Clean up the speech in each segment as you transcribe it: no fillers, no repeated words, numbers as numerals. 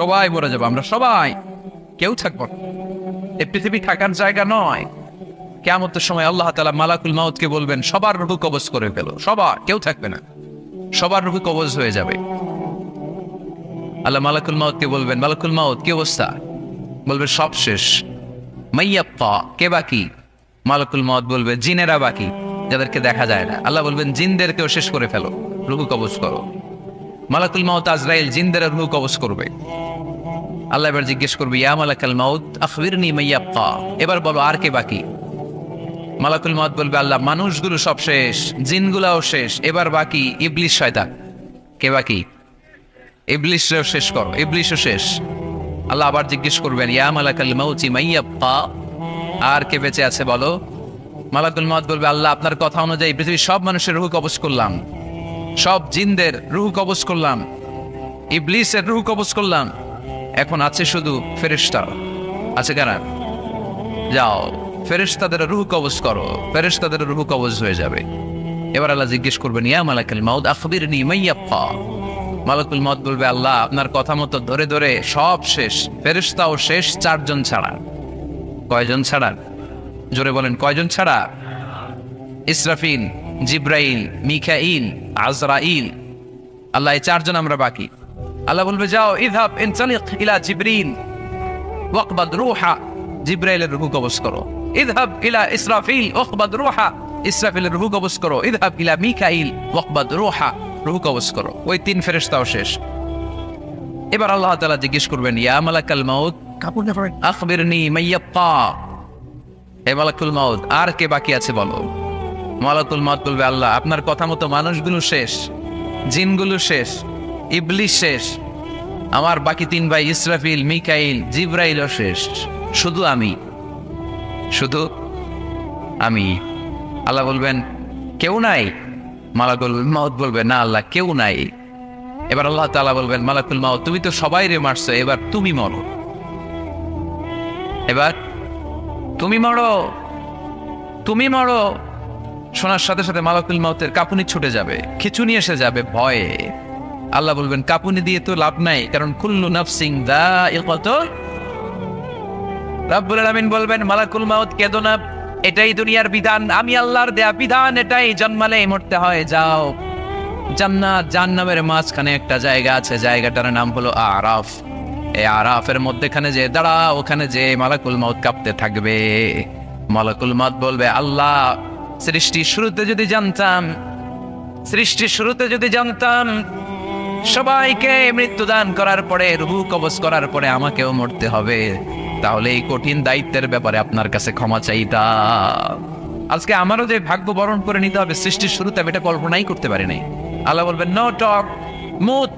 সবাই মরে যাবো, আমরা সবাই, কেউ থাকবো না। এই পৃথিবী থাকার জায়গা নয়। কিয়ামতের সময় আল্লাহ তাআলা মালাকুল মাউতকে বলবেন, সবার রূহ কবজ করে ফেলো, সবার, কেউ থাকবে না, সবার রূহ কবজ হয়ে যাবে। আল্লাহ মালাকুল মাউতকে বলবেন, মালাকুল মাউত কি অবস্থা? বলবে সব শেষ। মাইয়াপ্পা, কে বাকি? মালাকুল মাউত বলবে জিনেরা বাকি, যাদেরকে দেখা যায় না। আল্লাহ বলবেন জিনদেরকেও শেষ করে ফেলো, রূহ কবজ করো। মালাকুল মাউত আজরাইল জিনদের রূহ কবজ করবে। আল্লাহ এবার জিজ্ঞেস করবে, ইয়া মালাকাল মাউত আখবিরনি মাইয়াপ্পা, এবার বলো আর কে বাকি? মালাকুল মাউত বলবে, আল্লাহ মানুষগুলো সব শেষ, জিনগুলাও শেষ, এবার বাকি ইবলিস শয়তান। কে বাকি? ইবলিসও শেষ করো, ইবলিসও শেষ। আল্লাহ আবার জিজ্ঞেস করবেন, ইয়া মালাকাল মাউতি মাইয়াপ্পা, আর কে বেঁচে আছে বলো? মালাকুল মাউত বলবে, আল্লাহ আপনার কথা অনুযায়ী পৃথিবীর সব মানুষের রূহ কবজ করলাম, সব জিনদের রূহ কবজ করলাম, ইবলিসের রূহ কবজ করলাম, এখন আছে শুধু ফেরেশতা। আছে কারা? যাও ফেরেশতাদের রূহ কবজ করো, ফেরেশতাদের রূহ কবজ হয়ে যাবে। এবার আল্লাহ জিজ্ঞেস করবেন, ইয়া মালাকাল মাউত আখবিরনি মাইয়াপ্পা। মালাকুল মাউত বলবে, আল্লাহ আপনার কথা মতো ধরে ধরে সব শেষ, ফেরেশতাও শেষ, চারজন ছাড়া। কয়জন ছাড়া? জোরে বলেন, কয়জন ছাড়া? ইসরাফিল, জিব্রাইল, মিকাইল, আজরাইল। আল্লাহ এই চারজন আমরা বাকি। আল্লাহ বলবে, যাও ইযহাব ইনতালিক ইলা জিবরিল ওয়াকবাদ রূহা, জিব্রাইলের রূহ কবজ করো। ইযহাব ইলা ইসরাফিল ওয়াকবাদ রূহা, ইসরাফিলের রূহ কবজ করো। ইযহাব ইলা মিকাইল ওয়াকবাদ রূহা, রূহ কবজ করো। ওই তিন ফেরেশতাও শেষ। এবার আল্লাহ তাআলা জিজ্ঞেস করবেন, ইয়া মালাকাল মাউত আখবিরনি মাইয়াপ্পা, হে মালাকুল মাউত আর কে বাকি আছে বলো? মালাকুল মাউত বলবে, আল্লাহ আপনার কথা মতো মানুষগুলো শেষ, জিনগুলো শেষ, ইবলিস শেষ, আমার বাকি তিন ভাই ইসরাফিল, মিকাইল, জিব্রাইলও শেষ, শুধু আমি, শুধু আমি। আল্লাহ বলবেন, কেউ নাই? মালাকুল মাউত বলবে, না আল্লাহ কেউ নাই। এবার আল্লাহ তাআলা বলবেন, মালাকুল মাউত তুমি তো সবাই রে মারছো, এবার তুমি মরো, এবার তুমি মরো, তুমি মরো। শোনার সাথে সাথে মালাকুল মাউতের কাঁপুনি ছুটে যাবে, খিঁচুনি এসে যাবে ভয়ে। আল্লাহ বলবেন, কাঁপুনি দিয়ে তো লাভ নাই, কারণ কুল্লু নাফসিন যায়িকাতুল। রব্বুল আলামিন বলবেন, মালাকুল মাউত কেঁদো না, এটাই দুনিয়ার বিধান, আমি আল্লাহর দেয়া বিধান, এটাই, জন্মালেই মরতে হয়। যাও, জান্নাত জাহান্নামের মাঝখানে একটা জায়গা আছে, জায়গাটার নাম হলো আরাফ। এই আরাফের মধ্যেখানে যে দাঁড়া, ওখানে যে মালাকুল মাউত কাঁপতে থাকবে। মালাকুল মাউত বলবে, আল্লাহ সৃষ্টির শুরুতে যদি জানতাম, সৃষ্টির শুরুতে যদি জানতাম সবাইকে মৃত্যুদান করার পরে, রূহ কবজ করার পরে আমাকেও মরতে হবে, তাহলে এই কঠিন দায়িত্বের ব্যাপারে আপনার কাছে ক্ষমা চাইতাম। আজকে আমারও যে ভাগ্য বরণ করে নিতে হবে সৃষ্টির শুরুতে, আমি এটা কল্পনাই করতে পারি নাই। আল্লাহ বলবেন, নো টক, মুত,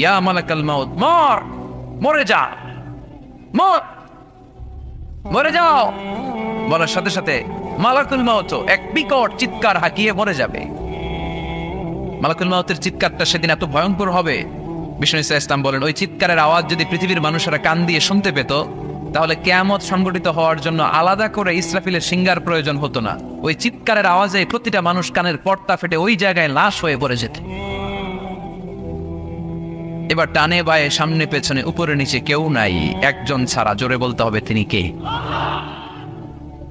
ইয়া মালাকাল মাউত, মর, মরে যা, মর, মরে যাও। বলার সাথে সাথে মালাকুল মাউত এক বিকট চিৎকার হাঁকিয়ে মরে যাবে। মালাকুল মাউতের চিৎকারটা সেদিন এত ভয়ঙ্কর হবে, বিষ্ণু ইসা ইসলাম বলেন, ওই চিৎকারের আওয়াজ যদি পৃথিবীর মানুষেরা কান দিয়ে শুনতে পেত, তাহলে কিয়ামত সংঘটিত হওয়ার জন্য আলাদা করে ইসরাফিলের সিঙ্গার প্রয়োজন হতো না। ওই চিৎকারের আওয়াজে প্রতিটা মানুষ কানের পর্দা ফেটে ওই জায়গায় লাশ হয়ে পড়ে যেত। এবার টানে বায়ে, সামনে পেছনে, উপরে নিচে কেউ নাই, একজন ছাড়া। জোরে বলতে হবে, তিনি কে?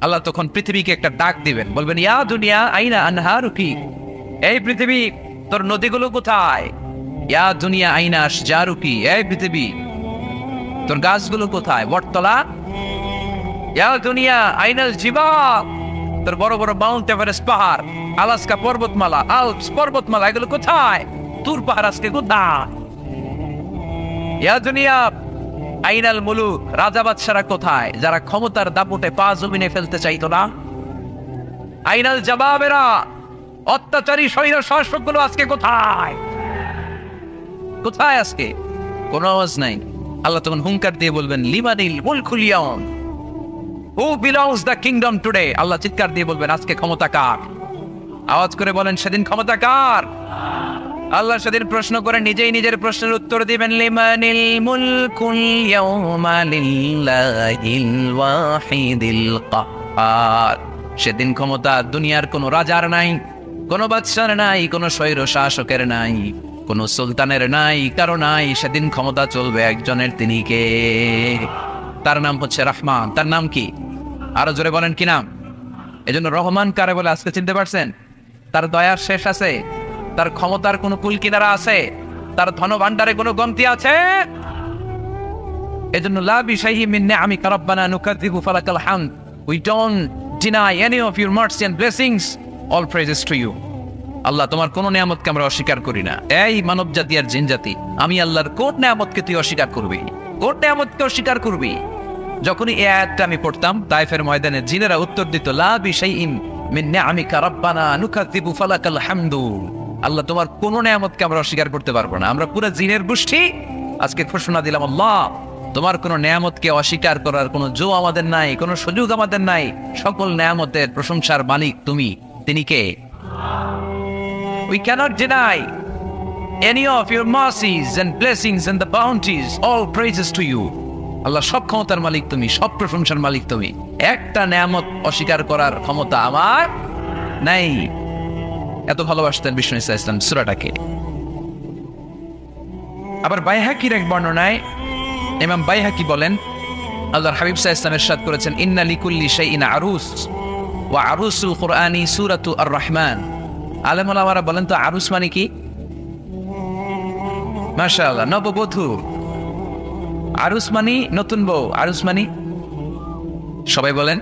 আল্লাহ তখন পৃথিবীকে একটা ডাক দিবেন, বলবেন, ইয়া দুনিয়া আইনা আনহারুকি, এই পৃথিবী তোর নদীগুলো কোথায়? ইয়া দুনিয়া আইনা আশজারুকি, এই পৃথিবী তোর গাছগুলো কোথায়? বটতলা। ইয়া দুনিয়া আইনাল জিবাল, তোর বড় বড় মাউন্ট এভারেস্ট পাহাড়, আলাস্কা পর্বতমালা, আল্পস পর্বতমালা, এগুলো কোথায়? তুর পাহাড় আজকে কোথায়? ইয়া দুনিয়া আইনাল মুলুক, রাজা বাদশারা কোথায়, যারা ক্ষমতার দাপটে পা জমিনে ফেলতে চাইতো না? আইনাল জাবাবেরা, অত্যাচারী স্বৈর শাসকগুলো আজকে কোথায়? কোথায় আজকে? কোনো আওয়াজ নাই। আল্লাহ তখন হুঙ্কার দিয়ে বলবেন, লিমানিল মুলকুল ইয়াউম, who belongs the kingdom today. Allah চিৎকার দিয়ে বলবেন, আজকে ক্ষমতা কার? আওয়াজ করে বলেন, সেদিন ক্ষমতা কার? আল্লাহ সেদিন প্রশ্ন করে নিজেই নিজের প্রশ্নের উত্তর দিবেন, লিমানিল মুলকুল ইয়াউমা লিল্লাহিল ওয়াহিদিল কাহ্হার। সেদিন ক্ষমতা দুনিয়ার কোনো রাজার নাই, কোনো বাদশার নাই, কোনো স্বৈর শাসকের নাই, কোন সুলতানের নাই, কারো নাই, সেদিন ক্ষমতা চলবে একজনের, তিনি কে? তার নাম হচ্ছে রহমান। তার নাম কি? আরো জোরে বলেন কি নাম? এজন্য রহমান কারে বলে আজকে চিনতে পারছেন? তার দয়ার শেষ আছে? তার ক্ষমতার কোনো কুল কিনারা আছে? তার ধন ভান্ডারে কোনো কমতি আছে? এজন্য লা বিশাইইন মিন নিআমিকা রাব্বানা নুকাযযিবু ফালাকাল হামদ, we don't deny any of your mercy and blessings, all praises to you. Allah, তোমার কোন নিয়ামতকে আমরা অস্বীকার করি না। এই মানব জাতি আর জিন জাতি, আমি আল্লাহর কোন নিয়ামতকে তুই অস্বীকার করবি? কোন নিয়ামতকে অস্বীকার করবি? যখনই এই আয়াতটা আমি পড়তাম, তায়েফের ময়দানে জিনেরা উত্তর দিত, লা বিশাইইন মিন নিআমিকা রাব্বানা নুকাযযিবু ফালাকাল হামদু। আল্লাহ, তোমার কোন নিয়ামতকে আমরা অস্বীকার করতে পারবো না। আমরা পুরো জিনের গোষ্ঠী আজকে ঘোষণা দিলাম, আল্লাহ তোমার কোন নিয়ামতকে অস্বীকার করার কোন জো আমাদের নাই, কোন সুযোগ আমাদের নাই। সকল নিয়ামতের প্রশংসার মালিক তুমি, তিনি কে? We cannot deny any of your mercies and blessings and the bounties, all praises to you. আল্লাহ, সব ক্ষমতার মালিক তুমি, সব প্রশংসার মালিক তুমি। একটা নিয়ামত অস্বীকার করার ক্ষমতা আমার নাই। এত ভালোবাসতেন বিষ্ণু ইসা ইসলাম সূরাটাকে। আবার বাইহাকির এক বর্ণনায় ইমাম বাইহাকি বলেন, আল্লাহর হাবিব সাল্লাল্লাহু আলাইহি ওয়াসাল্লাম ইরশাদ করেছেন, ইন্না লিকুল্লি শাইইন আরুস ওয়া আরুসুল কুরআনি সূরাতু আর-রহমান। আলেম ওলামারা বলেন তো আরুস মানে কি? মাশাআল্লাহ, নববধূ। আরুস মানে নতুন বউ। আরুস মানে সবাই বলেন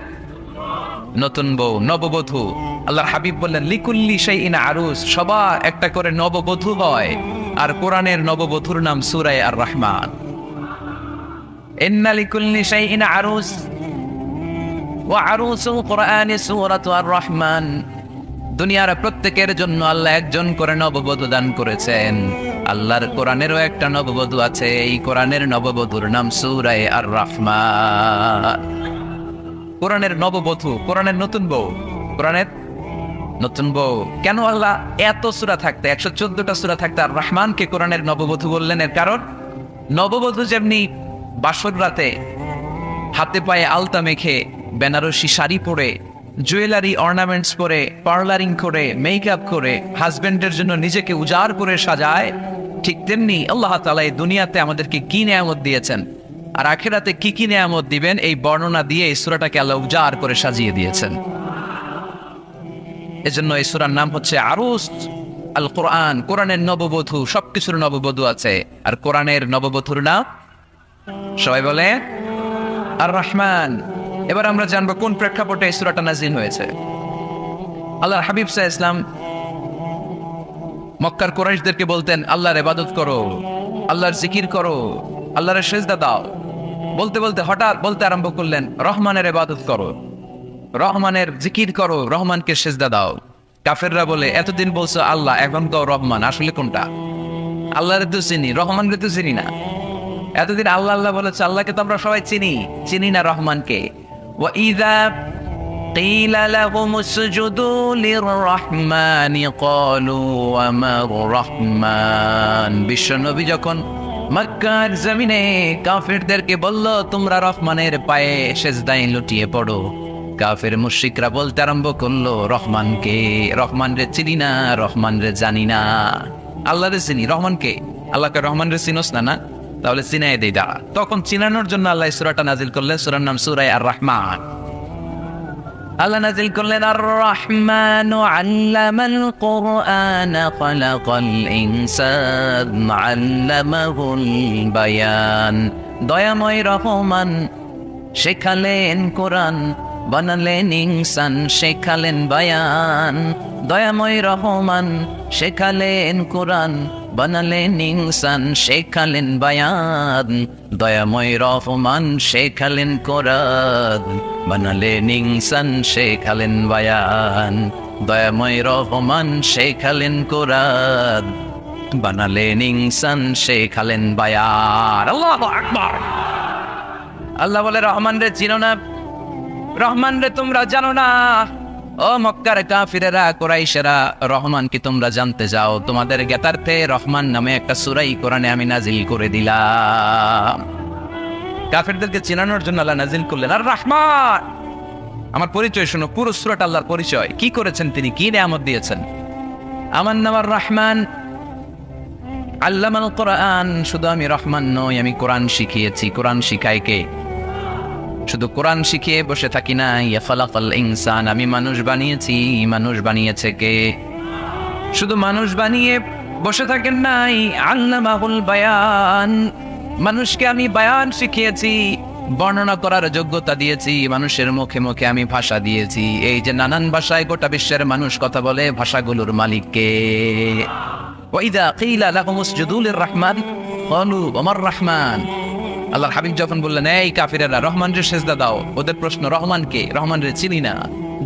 নতুন বউ, নববধূ। আল্লাহর হাবিব বললেন, লিকুল্লি শাইইন আরুস, সবার একটা করে নববধূ হয়। আর কোরআনের নববধূর নাম সূরা আর-রহমান। ইন্না লিকুল্লি শাইইন আরুস ওয়া আরুসুল কুরআনি সূরাতু আর-রহমান। দুনিয়ার প্রত্যেকের জন্য আল্লাহ একজন করে নববধূ দান করেছেন। আল্লাহর কোরআনেরও একটা নববধূ আছে। এই কোরআনের নববধূর নাম সূরা আর-রহমান। কোরআনের নববধূ, কোরআনের নতুন বউ, কোরআনের নতুন বউ। কেন আল্লাহ এত সূরা থাকতে, 114টা সূরা থাকতে আর রহমানকে কোরআনের নববধূ বললেন? এর কারণ, নববধূ যেমনি বাসর রাতে হাতে পায়ে আলতা মেখে, বেনারসি শাড়ি পরে, জুয়েলারি অর্নামেন্টস করে, পার্লারিং করে, মেকআপ করে হাজবেন্ডের জন্য নিজেকে উজাড় করে সাজায়, ঠিক তেমনি আল্লাহ তাআলা এই দুনিয়াতে আমাদেরকে কি নিয়ামত দিয়েছেন আর আখিরাতে কি কি নিয়ামত দিবেন, এই বর্ণনা দিয়ে এই সূরাটাকে আল্লাহ উজাড় করে সাজিয়ে দিয়েছেন। এজন্য এই সূরার নাম হচ্ছে আরুস আল কোরআন, কোরআনের নববধূ। সবকিছুর নববধূ আছে। আর কোরআনের নববধূর নাম সবাই বলে আর-রহমান। এবার আমরা জানবো কোন প্রেক্ষাপটে এই সূরাটা নাযিল হয়েছে। আল্লাহর হাবিব সাল্লাল্লাহু আলাইহি ওয়াসাল্লাম মক্কার কুরাইশদেরকে বলতেন, আল্লাহর ইবাদত করো, আল্লাহর জিকির করো, আল্লাহর সিজদা দাও। বলতে বলতে হঠাৎ বলতে আরম্ভ করলেন, রহমানের ইবাদত করো, রহমানের জিকির করো, রহমানকে সিজদা দাও। কাফেররা বলে, এতদিন বলছো আল্লাহ, এখন তো রহমান, আসলে কোনটা? আল্লাহরে তো চিনি, রহমানকে তো চিনি না। এতদিন আল্লাহ আল্লাহ বলেছে, আল্লাহকে তো আমরা সবাই চিনি না রহমানকে। وَإِذَا قِيلَ لَهُمُ اسْجُدُوا لِلرَّحْمَنِ قَالُوا وَمَا الرَّحْمَنُ। বিশ্বনবী যখন মক্কার জমিনে কাফেরদেরকে বলল, তোমরা রহমানের পায়ে সিজদায় লুটিয়ে পড়ো, কাফের মুশরিকরা বলতে আরম্ভ করলো, রহমানকে, রহমান রে চিনি না, রহমান রে জানি না। আল্লাহ রে চিনি, রহমানকে? আল্লাহকে রহমান রে চিনোস না? না, তাহলে চিনাই দেই দাঁড়া। তখন চিনানোর জন্য আল্লাহ সূরাটা নাজিল করলেন। সূরার নাম সূরা আর-রহমান। আল্লাহ নাজিল করলেন, আর-রহমানু আল্লামাল কুরআন খালাকাল ইনসান আল্লামাহুল বায়ান। দয়াময় রহমান শেখালেন কোরআন, বানালেন ইনসান, শেখালেন বায়ান। দয়াময় রহমান শেখালেন কোরআন, বানালেন ইনসান, শেখালেন বায়ান। দয়াময় রহমান শেখালেন কোরআন, বানালেন ইনসান, শেখালেন বায়ান। দয়াময় রহমান শেখালেন কোরআন, বানালেন ইনসান, শেখালেন বায়ান। আল্লাহু আকবার। আল্লাহ বলে, রহমান রে চিনো না, রহমান রে তোমরা জানো না। ও মক্কার কাফিরেরা, কুরাইশেরা, রহমান কি তোমরা জানতে যাও? তোমাদের জ্ঞাতার্থে রহমান নামে একটা সূরা কোরআনে আমি নাজিল করে দিলাম। কাফিরদেরকে চিনানোর জন্য আল্লাহ নাজিল করলেন আর রহমান। আমার পরিচয় শোনো, পুরো সূরাটা আল্লাহর পরিচয়, কি করেছেন তিনি, কি নিয়ামত দিয়েছেন। আমার নাম আর রহমান। আল্লামাল কোরআন, শুধু আমি রহমান নই, আমি কোরআন শিখিয়েছি। কোরআন শিখায় কে? শুধু কোরআন শিখিয়ে বসে থাকি না। ইয়া খালাকাল ইনসান, আমি মানুষ বানিয়েছি। মানুষ বানিয়েছে কে? শুধু মানুষ বানিয়ে বসে থাকেন নাই, আল্লামাহুল বায়ান, মানুষকে আমি বায়ান শিখিয়েছি, বর্ণনা করার যোগ্যতা দিয়েছি। মানুষের মুখে মুখে আমি ভাষা দিয়েছি। এই যে নানান ভাষায় গোটা বিশ্বের মানুষ কথা বলে, ভাষাগুলোর মালিক কে? ওয়াইদা কিলা লাহুম উসজুদু লিররহমান ক্বালু ওমার রহমান। আল্লাহর হাবিব যখন বললেন, এই কাফিরেরা রহমানের সিজদা দাও, ওদের প্রশ্ন রহমান কে? রহমান রে চিনি না,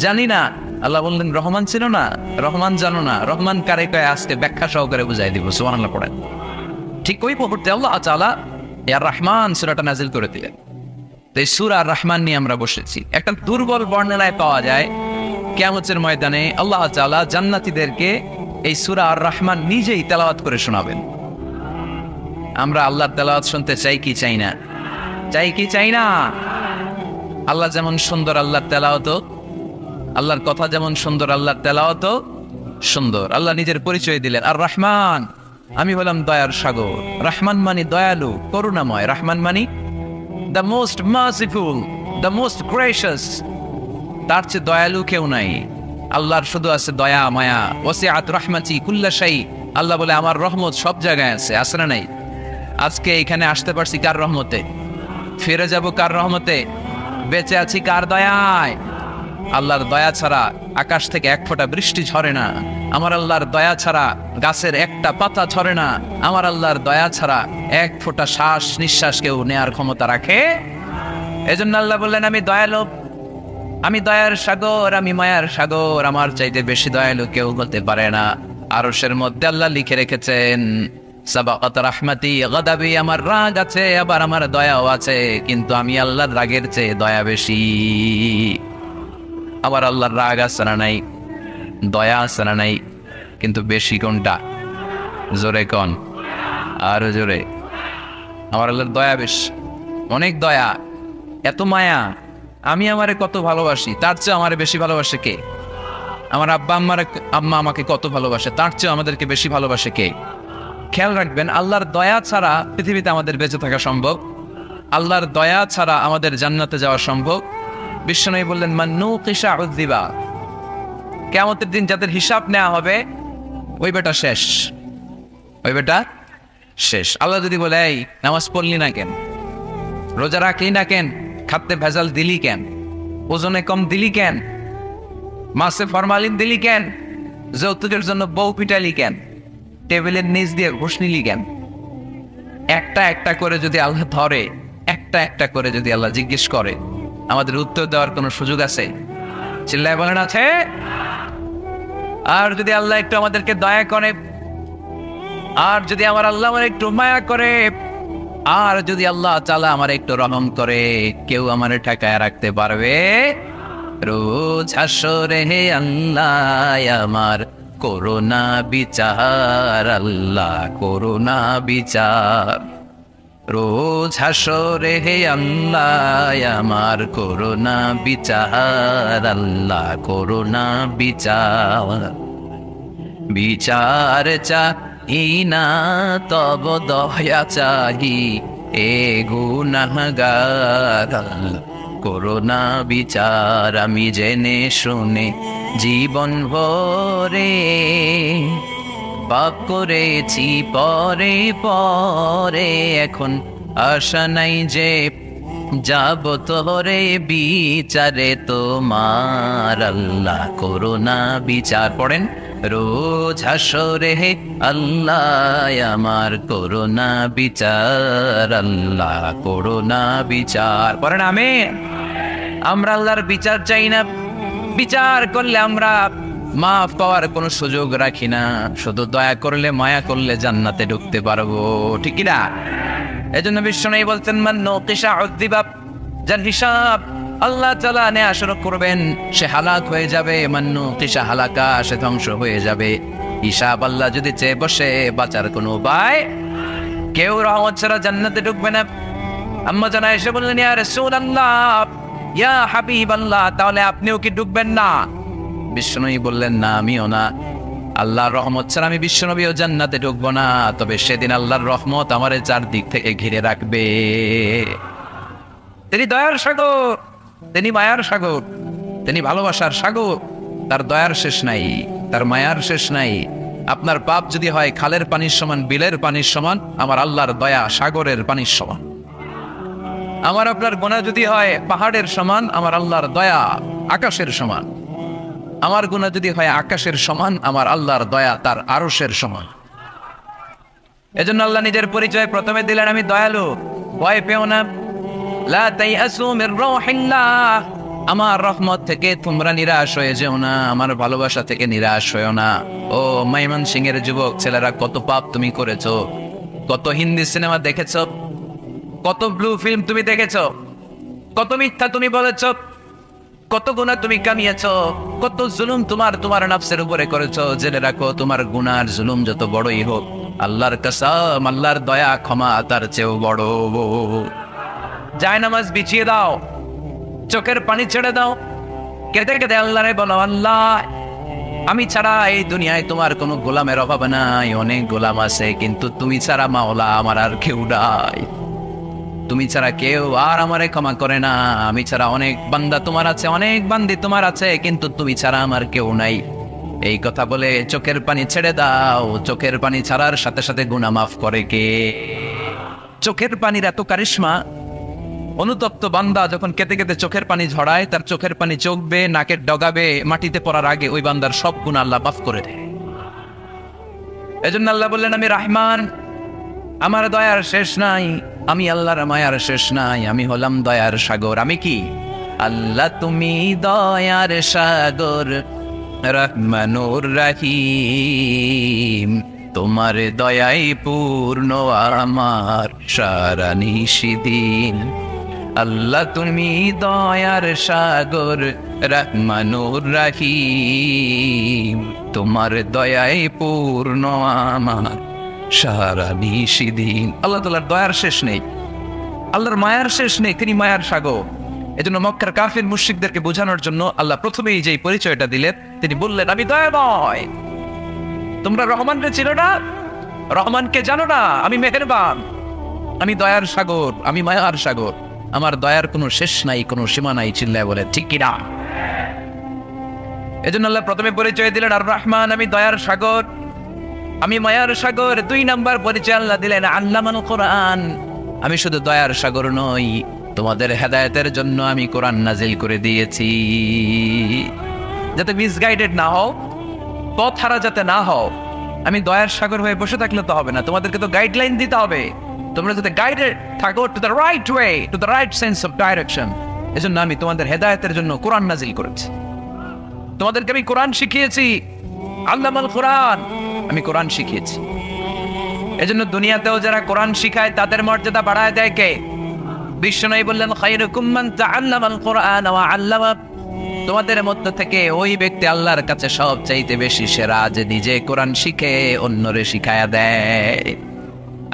জানি না। আল্লাহ বললেন, রহমান ছিল না, রহমান জানো না, রহমান কারে কয় আজকে ব্যাখ্যা সহকারে বুঝাই দিব। সুবহানাল্লাহ পড়েন। ঠিক ওই মুহূর্তে আল্লাহ তাআলা ইয়া রহমান সূরাটা নাযিল করে দিলেন। তো এই সূরা রহমান নিয়ে আমরা বসেছি। একটা দুর্বল বর্ণনায় পাওয়া যায় কিয়ামতের ময়দানে আল্লাহ তাআলা জান্নাতীদেরকে এই সূরা আর রহমান নিজেই তেলাওয়াত করে শোনাবেন। আমরা আল্লাহর তেলাওয়াত শুনতে চাই কি চাই না? চাই কি চাই না? আল্লাহ যেমন সুন্দর, আল্লাহর তেলাওয়াত, আল্লাহর কথা যেমন সুন্দর, আল্লাহর তেলাওয়াত সুন্দর। আল্লাহ নিজের পরিচয় দিলেন, আর রহমান, আমি হলাম দয়ার সাগর। রহমান মানি দয়ালু, করুণাময়। রহমান মানি the most merciful, the most gracious. তার চেয়ে দয়ালু কেউ নাই। আল্লাহর শুধু আছে দয়া মায়া। ওয়াসিআত রাহমাতি কুল্লা শাই, আল্লাহ বলে আমার রহমত সব জায়গায় আছে। আছে না নাই? আজকে এখানে আসতে পারছি কার রহমতে? ফিরে যাব কার রহমতে? বেঁচে আছি কার দয়ায়? আল্লাহর দয়া ছাড়া আকাশ থেকে এক ফোঁটা বৃষ্টি ঝরে না। আমার আল্লাহর দয়া ছাড়া গাছের একটা পাতা ঝরে না। আমার আল্লাহর দয়া ছাড়া এক ফোঁটা শ্বাস নিঃশ্বাস কেউ নেয়ার ক্ষমতা রাখে? এজন্য আল্লাহ বললেন, আমি দয়ালু, আমি দয়ার সাগর, আমি মায়ার সাগর। আমার চাইতে বেশি দয়ালু কেউ হতে পারে না। আরশের মধ্যে আল্লাহ লিখে রেখেছেন, সাবাকাত রাহমাতি গাদাবি, আমার রাগ আছে, আবার আমার দয়াও আছে, কিন্তু আমি আল্লাহর রাগের চেয়ে দয়া বেশি। আবার আল্লাহর রাগ আছে না নাই? দয়া আছে না নাই? কিন্তু বেশি কোনটা? জোরে কোন, আরো জোরে। আমার আল্লাহর দয়া বেশি, অনেক দয়া, এত মায়া। আমি আমারে কত ভালোবাসি, তার চেয়ে আমারে বেশি ভালোবাসে কে? আমার আম্মা আমাকে কত ভালোবাসে, তার চেয়ে আমাদেরকে বেশি ভালোবাসে কে? খেয়াল রাখবেন, আল্লাহর দয়া ছাড়া পৃথিবীতে আমাদের বেঁচে থাকা সম্ভব। আল্লাহর দয়া ছাড়া আমাদের জান্নাতে যাওয়া সম্ভব। বিশ্বনবী বললেন, মান নুকিশা উযযিবা, কিয়ামতের দিন যাদের হিসাব নেওয়া হবে, ওই বেটা শেষ, ওই বেটা শেষ। আল্লাহ যদি বলে, এই নামাজ পড়লি না কেন, রোজা রাখলি না কেন, খাদ্যে ভেজাল দিলি কেন, ওজনে কম দিলি কেন, মাছে ফরমালিন দিলি কেন, যৌতুকের জন্য বউ পিটালি কেন, টেবিলের নিচ দিয়ে ঘুষ নিলি কেন, একটা একটা করে যদি আল্লাহ ধরে, একটা একটা করে যদি আল্লাহ জিজ্ঞেস করে, আমাদের উত্তর দেওয়ার কোনো সুযোগ আছে? চিল্লায় বলেন আছে? আর যদি আল্লাহ একটু আমাদেরকে দয়া করে, আর যদি আমার আল্লাহ আমার একটু মায়া করে, আর যদি আল্লাহ তাআলা আমার একটু রহম করে, কেউ আমার ঠেকায় রাখতে পারবে? রোজ হাসরে হে আল্লাহ আমার করোনা বিচার, আল্লাহ করোনা বিচার। রোজ হাসরে হে আল্লাহ আমার করোনা বিচার, আল্লাহ করোনা বিচার। বিচার চাহি তব দয়া চাহি, এ গুনাহগার, করোনা বিচার। আমি জেনে শুনে জীবন ভরে পাপ করেছি পরে পরে, এখন আশা নাই যে যাব তোরে বিচারে তোমার, আল্লাহ করোনা বিচার। পড়েন, রোজ হাসরে হে আল্লাহ আমার করোনা বিচার, আল্লাহ করোনা বিচার। পড়েন আমিন। আমরা আল্লাহর বিচার চাই না। বিচার করলে আমরা মাফ পাওয়ার কোনো সুযোগ রাখি না। শুধু দয়া করলে, মায়া করলে জান্নাতে ঢুকতে পারবো, ঠিক কি না? এজন্য বিশ্বনবী বলতেন, মান নুকিশা উযযিবা, যার হিসাব আল্লাহ তাআলা নেয়া শুরু করবেন সে হালাক হয়ে যাবে। মান নুকিশা হালাকা, সে ধ্বংস হয়ে যাবে। হিসাব আল্লাহ যদি চেয়ে বসে, বাঁচার কোনো উপায়? কেউ রহমত ছাড়া জান্নাতে ঢুকবে না। আম্মা জানা এসে বললেন, ইয়া রাসূলুল্লাহ, ইয়া হাবিবাল্লাহ, তাহলে আপনিও কি ঢুকবেন না? বিষ্ণুই বললেন, না আমিও না। আল্লাহর রহমত ছাড়া আমি বিশ্বনবীও জান্নাতে ঢুকবো না, তবে সেদিন আল্লাহর রহমত আমারে চারদিক থেকে ঘিরে রাখবে। তিনি দয়ার সাগর, তিনি মায়ার সাগর, তিনি ভালোবাসার সাগর। তার দয়ার শেষ নাই, তার মায়ার শেষ নাই। আপনার পাপ যদি হয় খালের পানির সমান, বিলের পানির সমান, আমার আল্লাহর দয়া সাগরের পানির সমান। আমার আপনার গুনাহ যদি হয় পাহাড়ের সমান, আমার আল্লাহর দয়া আকাশের সমান। আমার গুনাহ যদি হয় আকাশের সমান, আমার আল্লাহর দয়া তার আরশের সমান। এজন্য আল্লাহ নিজের পরিচয় প্রথমে দিলেন, আমি দয়ালু, ভয় পেও না। লা তাইয়াসু মির রাহিল্লাহ, আমার রহমত থেকে তোমরা নিরাশ হয়ে যেও না, আমার ভালোবাসা থেকে নিরাশ হয়েও না। ও ময়মনসিংহের যুবক ছেলেরা, কত পাপ তুমি করেছো, কত হিন্দি সিনেমা দেখেছো, কত ব্লু ফিল্ম তুমি দেখেছো, কত মিথ্যা তুমি বলেছো, কত গুনাহ তুমি কামিয়েছো, কত জুলুম তোমার নফসের উপরে করেছো। জেনে রাখো, তোমার গুনার জুলুম যত বড়ই হোক, আল্লাহর কসম, আল্লাহর দয়া ক্ষমা তার চেয়েও বড়। জায়নামাজ বিছিয়ে দাও, চোখের পানি ছেড়ে দাও, কেঁদে কেঁদে আল্লাহরে বলো, আল্লাহ আমি ছাড়া এই দুনিয়ায় তোমার কোনো গোলামের অভাব নাই, অনেক গোলাম আছে, কিন্তু তুমি ছাড়া মাওলা আমার আর কেউ নাই। তুমি ছাড়া কেউ আর আমারে ক্ষমা করে না। আমি ছাড়া অনেক বান্দা তোমার আছে, অনেক বান্দি তোমার আছে, কিন্তু তুমি ছাড়া আমার কেউ নাই। এই কথা বলে চোখের পানি ছেড়ে দাও। চোখের পানি ছাড়ার সাথে সাথে গুনাহ মাফ করে কে? চোখের পানির এত কারিশমা, অনুতপ্ত বান্দা যখন কেঁদে কেঁদে চোখের পানি ঝরায়, তার চোখের পানি চোখ বেয়ে নাকের ডগাবে মাটিতে পড়ার আগে ওই বান্দার সব গুনাহ আল্লাহ মাফ করে দেয়। এজন্য আল্লাহ বললেন, আমি রহমান, আমার দয়ার শেষ নাই, আমি আল্লাহর মায়ার শেষ নাই, আমি হলাম দয়ার সাগর। আমি কি? আল্লাহ তুমি দয়ার সাগর, রহমানুর রহিম, তোমার দয়াই পূর্ণ আমার সারা নিশিদিন। আল্লাহ তুমি দয়ার সাগর, রহমানুর রহিম, তোমার দয়াই পূর্ণ আমার সারা নিশিদিন। আল্লাহ তাআলার দয়ার শেষ নেই, আল্লাহর মায়ার শেষ নেই, তিনি মায়ার সাগর। এজন্য মক্কার কাফির মুশরিকদেরকে বোঝানোর জন্য আল্লাহ প্রথমেই যে পরিচয়টা দিলেন, তিনি বললেন, আমি দয়াময়। তোমরা রহমানকে চিনো না, রহমানকে জানো না, আমি মেহেরবান, আমি দয়ার সাগর, আমি মায়ার সাগর, আমার দয়ার কোনো শেষ নাই, কোনো সীমা নাই। চিল্লায় বলে ঠিক কিনা? এজন্য আল্লাহ প্রথমে পরিচয় দিলেন আর রহমান, আমি দয়ার সাগর, আমি মায়ার সাগর। 2 নাম্বার পরিচয় আল্লাহ দিলেন আল্লামাল কোরআন, আমি শুধু দয়ার সাগর নই, তোমাদের হেদায়েতের জন্য আমি কোরআন নাজিল করে দিয়েছি, যাতে মিসগাইডেড না হও, পথ হারা যাতে না হও। আমি দয়ার সাগর হয়ে বসে থাকলে তো হবে না, তোমাদেরকে তো গাইডলাইন দিতে হবে, তোমরা যাতে গাইডেড থাকো to the right way, to the right sense of direction. এজন্য আমি তোমাদের হেদায়েতের জন্য কোরআন নাজিল করেছি, তোমাদেরকে আমি কোরআন শিখিয়েছি। আল্লামাল কোরআন, আমি কোরআন শিখিয়েছি। এজন্য দুনিয়াতেও যারা কোরআন শিখায় তাদের মর্যাদা বাড়ায় দেয় কে? বিশ্বনবী বললেন, খায়রুকুম মান তাআল্লামাল কোরআন ওয়া আল্লামা, তোমাদের মধ্য থেকে ওই ব্যক্তি আল্লাহর কাছে সবচাইতে বেশি সেরা, যে নিজে কোরআন শিখে অন্যরে শিখায়া দেয়।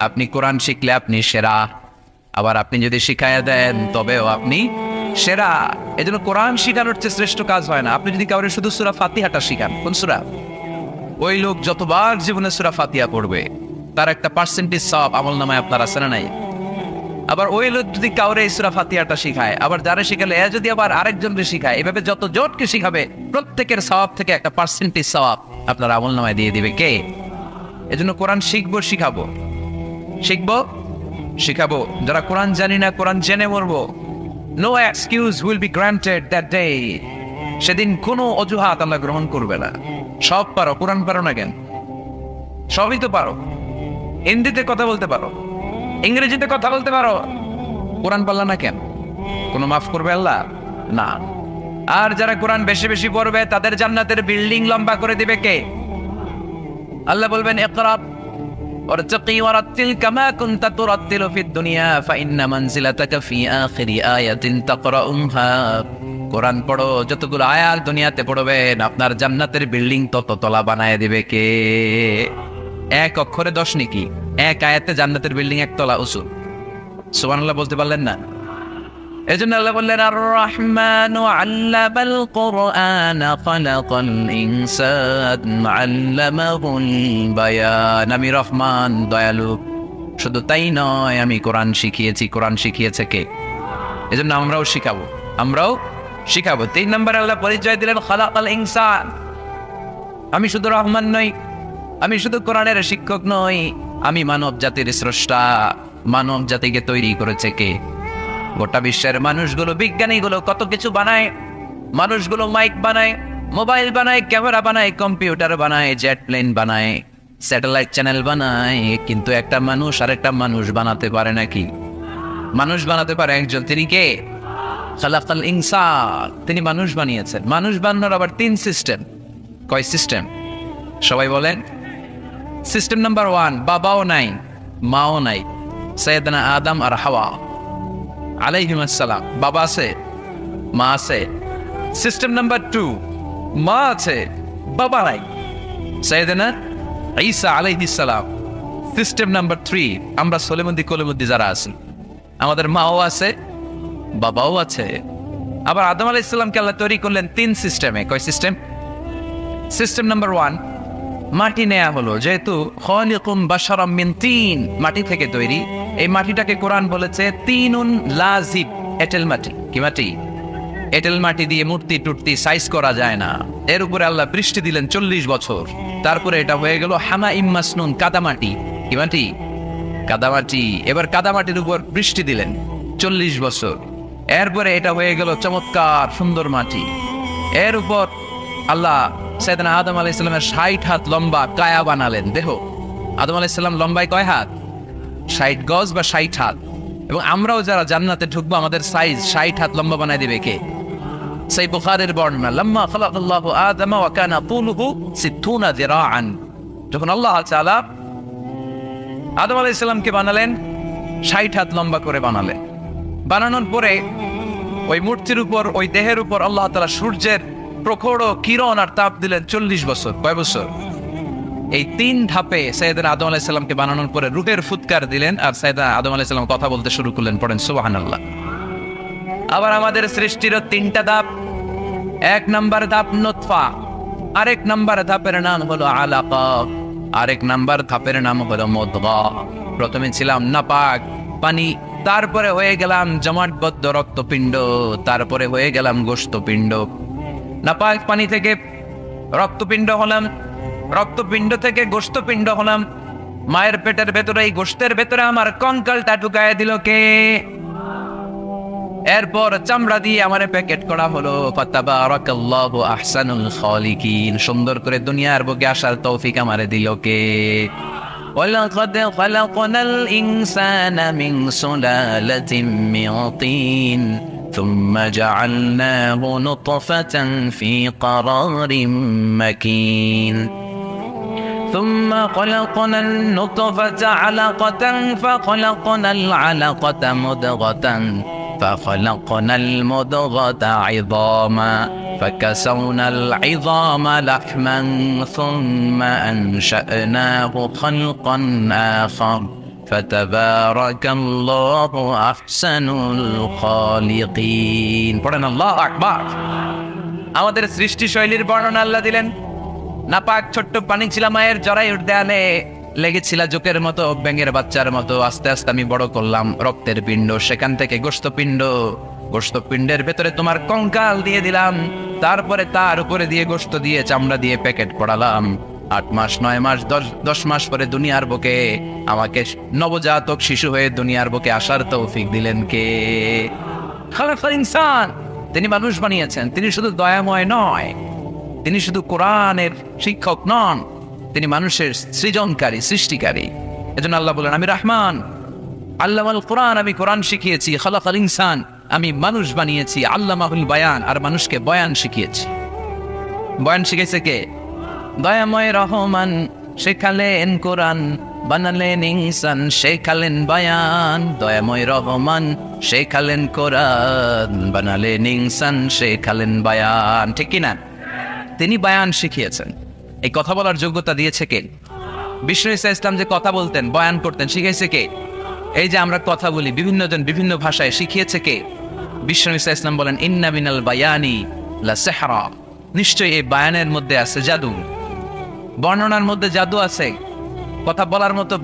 আপনি কোরআন শিখলে আপনি সেরা, আবার আপনি যদি শিখায়া দেন তবেও আপনি সেরা। এজন্য কোরআন শিখানোর চেয়ে শ্রেষ্ঠ কাজ হয় না। আপনি যদি কাউরে শুধু সূরা ফাতিহাটা শিখান, কোন সূরা, ওই লোক যতবার জীবনে সূরা ফাতিহা পড়বে তার একটা পার্সেন্টেজ সওয়াব আমলনামায় আপনার আছে না নাই? আবার ওই লোক যদি কাউরে এই সূরা ফাতিহাটা শিখায়, আবার যারা শিখালে এ যদি আবার আরেকজনকে শিখায়, এভাবে যত জনকে শিখাবে প্রত্যেকের সওয়াব থেকে একটা পার্সেন্টেজ সওয়াব আপনার আমলনামায় দিয়ে দিবে কে? এজন্য কোরআন শিখবো, শিখাবো, শিখবো, শিখাবো। যারা কোরআন জানি না, কোরআন জেনে মরবো। No excuse will be granted that day. সেদিন কোনো অজুহাত আল্লাহ গ্রহণ করবে না। সব পারো, কোরআন পারো না কেন? সবই তো পারো। হিন্দিতে কথা বলতে পারো, ইংরেজিতে কথা বলতে পারো, কোরআন পারলা না কেন? কোনো মাফ করবে আল্লাহ? না। আর যারা কোরআন বেশি বেশি পড়বে তাদের জান্নাতের বিল্ডিং লম্বা করে দিবে কে? আল্লাহ বলবেন, ইকরা ওয়ারতাকি ওয়ারাতিল কামা কুনতা তুরাতিলু ফিদ দুনিয়া ফাইন্না মানজিলাতাকা ফি আখিরি আয়াতিন তাকরাউহা। কোরআন পড়ো, যতগুলো আয়াত দুনিয়াতে পড়বেন আপনার জান্নাতের বিল্ডিং তত তলা বানায় দিবে কে? 1 অক্ষরে 10 নেকি, 1 আয়াতে জান্নাতের বিল্ডিং 1 তলা উঁচু। সুবহানাল্লাহ বলতে পারলেন না? এজন্য আল্লাহ বললেন আর রহমানু আল্লামাল কুরআন খালাকাল ইনসান আল্লামাহুল বায়ান। আমি রহমান, দয়ালু। শুধু তাই নয়, আমি কোরআন শিখিয়েছি। কোরআন শিখিয়েছে কে? এজন্য আমরাও শিখাবো, আমরাও শিখাবো। 3 নম্বর আল্লাহ পরিচয় দিলেন খালাকাল ইনসান। আমি শুধু রহমান নই, আমি শুধু কোরআনের শিক্ষক নই, আমি মানব জাতির স্রষ্টা। মানব জাতিকে তৈরি করেছে কে? গোটা বিশ্বের মানুষগুলো, বিজ্ঞানীগুলো কত কিছু বানায়। মানুষগুলো মাইক বানায়, মোবাইল বানায়, ক্যামেরা বানায়, কম্পিউটার বানায়, জেট প্লেন বানায়, স্যাটেলাইট চ্যানেল বানায়, কিন্তু একটা মানুষ আর একটা মানুষ বানাতে পারে নাকি? মানুষ বানাতে পারে একজন, তিনি কে? খালাকাল ইনসান। তিনি মানুষ বানিয়েছেন। মানুষ বানানোর আবার 3 সিস্টেম। কয় সিস্টেম? সবাই বলেন। সিস্টেম নাম্বার 1, বাবাও নাই, মাও নাই। সাইয়েদনা আদম আর হাওয়া আলাইহিস সালাম, বাবা আছে, মা আছে। সিস্টেম নাম্বার 2, মা আছে, বাবা নাই। সাইয়েদনা ঈসা আলাইহিস সালাম। সিস্টেম নাম্বার 3, আমরা সলিমুদ্দি কলিমুদ্দি যারা আছি, আমাদের মাও আছে, বাবাও আছে। আবার আদম আলাইহিস সালামকে আল্লাহ তৈরি করলেন 3 সিস্টেমে। কয় সিস্টেম? সিস্টেম নাম্বার 1, মাটি নেয়া হলো। যেহেতু খালিকুম বাশারাম মিন তিন, মাটি থেকে তৈরি। এই মাটিটাকে কোরআন বলেছে তিনুন লাজিব, এঁটেল মাটি। কি মাটি? এঁটেল মাটি দিয়ে মূর্তি টুর্তি সাইজ করা যায় না। এর উপরে আল্লাহ বৃষ্টি দিলেন 40 বছর। তারপরে এটা হয়ে গেল হামাইম মাসনুন, কাদামাটি। কি মাটি? কাদামাটি। এবার কাদামাটির উপর বৃষ্টি দিলেন 40 বছর। এরপরে এটা হয়ে গেল চমৎকার সুন্দর মাটি। এর উপর আল্লাহ সাইয়েদনা আদম আলাইহিস সালামের 60 হাত লম্বা কায়া বানালেন, দেহ। আদম আলাইহিস সালাম লম্বায় কয় হাত? 60 গজ বা 60 হাত। এবং আমরাও যারা জান্নাতে ঢুকবো, আমাদের সাইজ 60 হাত লম্বা বানায় দিবে কে? সেই বুখারীর বর্ণনা, লাম্মা খালাকাল্লাহু আদম ওয়া কানা তুলুহু 60 যিরাআন। যখন আল্লাহ তাআলা আদম আলাইহিস সালামকে বানালেন, 60 হাত লম্বা করে বানালেন। বানানোর পরে ওই মূর্তির উপর, ওই দেহের উপর আল্লাহ তাআলা সূর্যের প্রখর কিরণ আর তাপ দিলেন 40 বছর। কয় বছর? এই 3 ধাপে সাইয়েদনা আদম আলাইহিস সালামকে বানানোর পরে রূহের ফুৎকার দিলেন, আর সাইয়েদনা আদম আলাইহিস সালাম কথা বলতে শুরু করলেন। পড়েন সুবহানাল্লাহ। আবার আমাদের সৃষ্টিরও 3টা ধাপ। 1 নাম্বার ধাপ নুতফা, আরেক নাম্বার ধাপের নাম হলো আলাকা, আরেক নাম্বার ধাপের নাম হলো মুদগা। প্রথমে ছিলাম নাপাক পানি, তারপরে হয়ে গেলাম জমাটবদ্ধ রক্তপিণ্ড, তারপরে হয়ে গেলাম গোশতপিণ্ড। নাপাক পানি থেকে রক্তপিণ্ড হলাম, রক্তপিণ্ড থেকে গোশতপিণ্ড হলাম। মায়ের পেটের ভেতরে, এই গোশতের ভেতরে আমার কঙ্কালটা ঢুকায় দিল কে? এরপর চামড়া দিয়ে আমারে প্যাকেট করা হলো। ফাতাবারাকাল্লাহু আহসানুল খালিকিন। সুন্দর করে দুনিয়ার বুকে আসার তৌফিক আমারে দিল কে? ওয়ালাকাদ খালাকনাল ইনসানা মিন সুলালাতিন মিন তিন ثم جعلناه نطفة في قرار مكين ثم خلقنا النطفة علقة فخلقنا العلقة مضغة فخلقنا المضغة عظاما فكسونا العظام لحما ثم أنشأناه خلقا آخر فتبارك الله أحسن الخالقين। পড়েন আল্লাহু আকবার। আমাদের সৃষ্টি শৈলীর বর্ণনা আল্লাহ দিলেন। নাপাক ছোট্ট পানি ছিল মায়ের জরায়ুর দেয়ালে, লেগেছিল জোকের মতো, ব্যাঙের বাচ্চার মতো। আস্তে আস্তে আমি বড় করলাম রক্তের পিণ্ড, সেখান থেকে গোশতপিণ্ড, গোশতপিণ্ডের ভেতরে তোমার কঙ্কাল দিয়ে দিলাম, তারপরে তার উপরে দিয়ে গোশত দিয়ে চামড়া দিয়ে প্যাকেট পড়ালাম। 8 মাস 9 মাস 10 মাস পরে দুনিয়ার বুকে আমাকে নবজাতক শিশু হয়ে দুনিয়ার বুকে আসার তৌফিক দিলেন কে? খালাকাল ইনসান। তিনি মানুষ বানিয়েছেন। তিনি শুধু দয়াময় নয়, তিনি শুধু কোরআনের শিক্ষক নন, তিনি মানুষের সৃজনকারী, সৃষ্টিকারী। এজন্য আল্লাহ বলেন, আমি রহমান, আল্লামাল কোরআন, আমি কোরআন শিখিয়েছি। খালাকাল ইনসান, আমি মানুষ বানিয়েছি। আল্লামাহুল বায়ান, আর মানুষকে বয়ান শিখিয়েছি। বয়ান শিখেছে কে? দয়াময় রহমান শেখালেন কোরআন, বানালেন ইনসান, শেখালেন বায়ান। দয়াময় রহমান শেখালেন কোরআন, বানালেন ইনসান, শেখালেন বায়ান। ঠিক কিনা? তিনি বায়ান শিখিয়েছেন। এই কথা বলার যোগ্যতা দিয়েছে কে? বিষ্ণু ঈসা ইসলাম যে কথা বলতেন, বয়ান করতেন, শিখাইছে কে? এই যে আমরা কথা বলি, বিভিন্ন জন বিভিন্ন ভাষায়, শিখিয়েছে কে? বিশ্বনবী সাল্লাল্লাহু আলাইহি ওয়াসাল্লাম বলেন ইন্না মিনাল বায়ানি লা সিহরা, নিশ্চয়ই এই বায়ানের মধ্যে আছে জাদু, বর্ণনার মধ্যে জাদু আছে। কথা বলার মতো,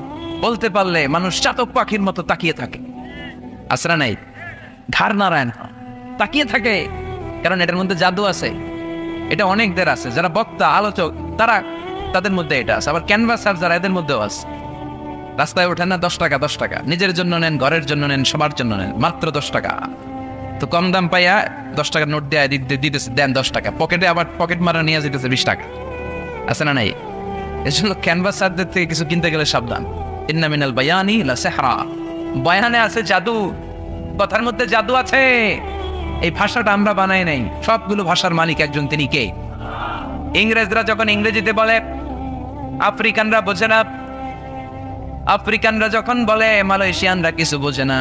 বলতে পারলে মানুষ চাতক পাখির মতো তাকিয়ে থাকে, আসরা নাই, ঘাড় নারায়ণ তাকিয়ে থাকে, কারণ এটার মধ্যে জাদু আছে। এটা অনেকদের আছে, যারা বক্তা আলোচক তাদের মধ্যে এটা আছে। আবার ক্যানভাসার যারা, এদের মধ্যেও আছে। রাস্তায় ওঠেন না 10 টাকা 10 টাকা, নিজের জন্য নেন, ঘরের জন্য নেন, সবার জন্য নেন, মাত্র 10 টাকা। তো কম দাম পাইয়া 10 টাকার নোট দিয়ে দিতেছে, দেন 10 টাকা, পকেটে আবার পকেট মারা নিয়ে যেতেছে 20 টাকা, আছে না নাই? এই জন্য ক্যানভাসারদের থেকে কিছু কিনতে গেলে সাবধান। ইন্না মিনাল বায়ানি লা সিহরা, বয়ানে আছে জাদু, কথার মধ্যে জাদু আছে। এই ভাষাটা আমরা বানাই নাই, সবগুলো ভাষার মালিক একজন, তিনি কে? ইংরেজরা যখন ইংরেজিতে বলে আফ্রিকানরা বোঝে না, আফ্রিকানরা যখন বলে মালয়েশিয়ানরা কিছু বোঝে না,